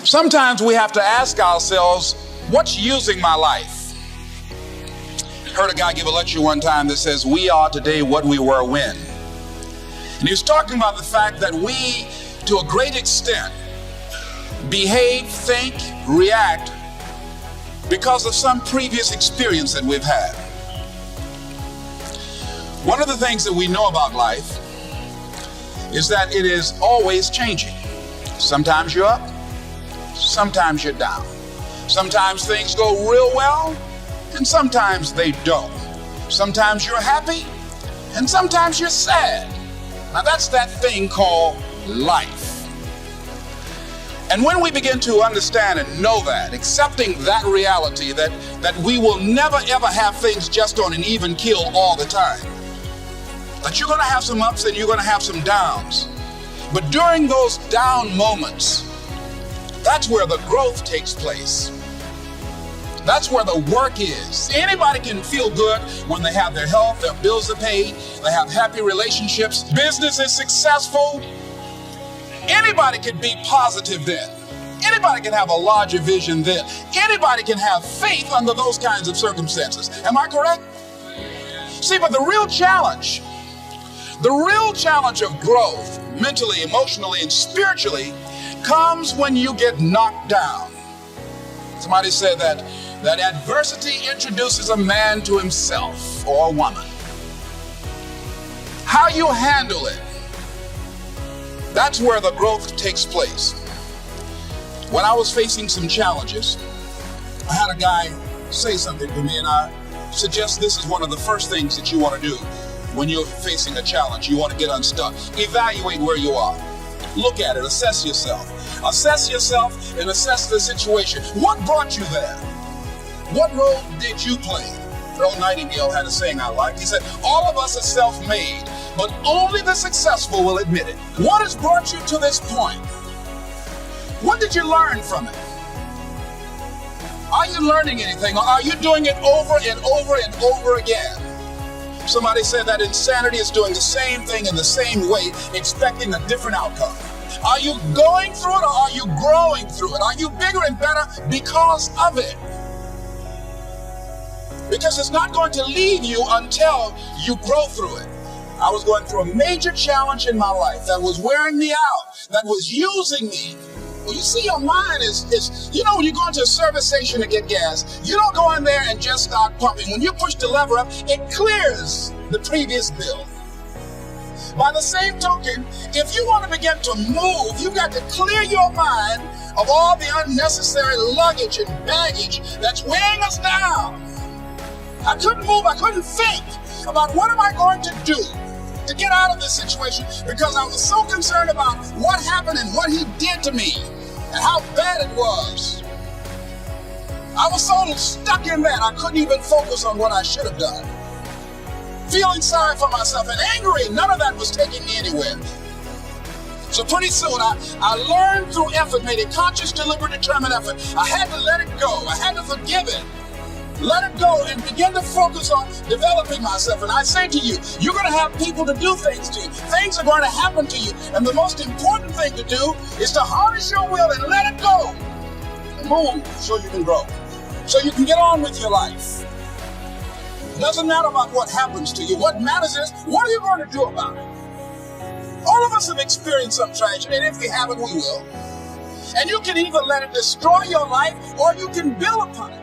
Sometimes we have to ask ourselves, what's using my life? I heard a guy give a lecture one time that says, we are today what we were when. And he was talking about the fact that we, to a great extent, behave, think, react because of some previous experience that we've had. One of the things that we know about life is that it is always changing. Sometimes you're up, sometimes you're down. Sometimes things go real well, and sometimes they don't. Sometimes you're happy, and sometimes you're sad. Now that's that thing called life. And when we begin to understand and know that, accepting that reality that we will never ever have things just on an even keel all the time, that you're going to have some ups and you're going to have some downs. But during those down moments, that's where the growth takes place. That's where the work is. Anybody can feel good when they have their health, their bills are paid, they have happy relationships, business is successful. Anybody can be positive then. Anybody can have a larger vision then. Anybody can have faith under those kinds of circumstances. Am I correct? See, but the real challenge of growth, mentally, emotionally, and spiritually, comes when you get knocked down. Somebody said that adversity introduces a man to himself or a woman. How you handle it, that's where the growth takes place. When I was facing some challenges, I had a guy say something to me, and I suggest this is one of the first things that you want to do when you're facing a challenge. You want to get unstuck. Evaluate where you are. Look at it. Assess yourself. Assess yourself and assess the situation. What brought you there? What role did you play? Earl Nightingale had a saying I liked. He said, all of us are self-made, but only the successful will admit it. What has brought you to this point? What did you learn from it? Are you learning anything, or are you doing it over and over and over again? Somebody said that insanity is doing the same thing in the same way, expecting a different outcome. Are you going through it, or are you growing through it? Are you bigger and better because of it? Because it's not going to leave you until you grow through it. I was going through a major challenge in my life that was wearing me out, that was using me. Well, you see, your mind is, when you go into a service station to get gas, you don't go in there and just start pumping. When you push the lever up, it clears the previous bill. By the same token, if you want to begin to move, you've got to clear your mind of all the unnecessary luggage and baggage that's weighing us down. I couldn't move, I couldn't think about what am I going to do to get out of this situation, because I was so concerned about what happened and what he did to me and how bad it was. I was so stuck in that I couldn't even focus on what I should have done. Feeling sorry for myself and angry, none of that was taking me anywhere. So pretty soon I learned through effort, made a conscious, deliberate, determined effort. I had to let it go. I had to forgive it. Let it go and begin to focus on developing myself. And I say to you, you're going to have people to do things to you. Things are going to happen to you. And the most important thing to do is to harness your will and let it go. And move so you can grow. So you can get on with your life. It doesn't matter about what happens to you. What matters is, what are you going to do about it? All of us have experienced some tragedy, and if we haven't, we will. And you can either let it destroy your life, or you can build upon it.